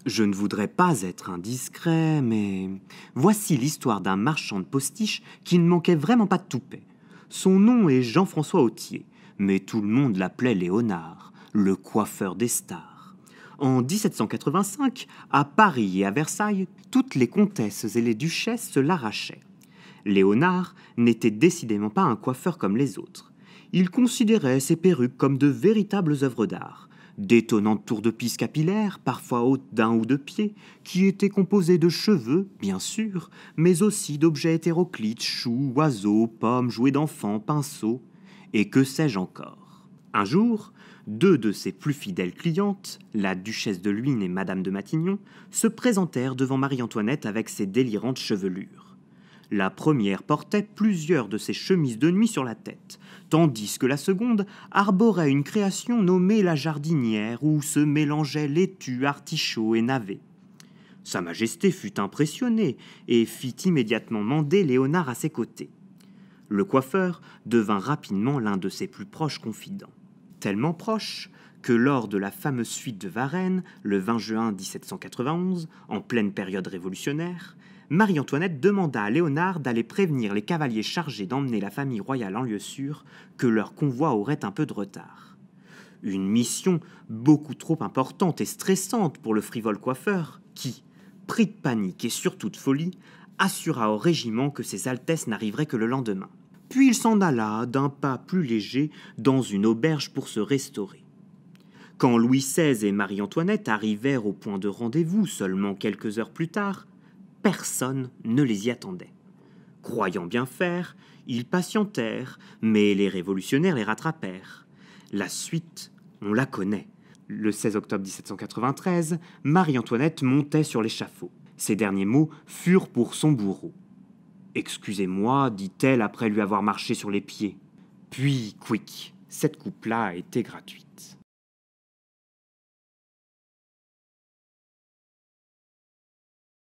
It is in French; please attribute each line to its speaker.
Speaker 1: Je ne voudrais pas être indiscret, mais voici l'histoire d'un marchand de postiches qui ne manquait vraiment pas de toupet. Son nom est Jean-François Autier, mais tout le monde l'appelait Léonard, le coiffeur des stars. En 1785, à Paris et à Versailles, toutes les comtesses et les duchesses se l'arrachaient. Léonard n'était décidément pas un coiffeur comme les autres. Il considérait ses perruques comme de véritables œuvres d'art, d'étonnantes tours de pisse capillaires, parfois hautes d'1 ou 2 pieds, qui étaient composées de cheveux, bien sûr, mais aussi d'objets hétéroclites, choux, oiseaux, pommes, jouets d'enfants, pinceaux, et que sais-je encore. Un jour, 2 de ses plus fidèles clientes, la duchesse de Luynes et madame de Matignon, se présentèrent devant Marie-Antoinette avec ses délirantes chevelures. La première portait plusieurs de ses chemises de nuit sur la tête, tandis que la seconde arborait une création nommée la jardinière, où se mélangeaient laitue, artichaut et navet. Sa Majesté fut impressionnée et fit immédiatement mander Léonard à ses côtés. Le coiffeur devint rapidement l'un de ses plus proches confidents. Tellement proche que lors de la fameuse fuite de Varennes, le 20 juin 1791, en pleine période révolutionnaire, Marie-Antoinette demanda à Léonard d'aller prévenir les cavaliers chargés d'emmener la famille royale en lieu sûr que leur convoi aurait un peu de retard. Une mission beaucoup trop importante et stressante pour le frivole coiffeur qui, pris de panique et surtout de folie, assura au régiment que ses altesses n'arriveraient que le lendemain. Puis il s'en alla d'un pas plus léger dans une auberge pour se restaurer. Quand Louis XVI et Marie-Antoinette arrivèrent au point de rendez-vous seulement quelques heures plus tard, personne ne les y attendait. Croyant bien faire, ils patientèrent, mais les révolutionnaires les rattrapèrent. La suite, on la connaît. Le 16 octobre 1793, Marie-Antoinette montait sur l'échafaud. Ses derniers mots furent pour son bourreau. « Excusez-moi, dit-elle après lui avoir marché sur les pieds. Puis, quick, cette coupe-là a été gratuite. »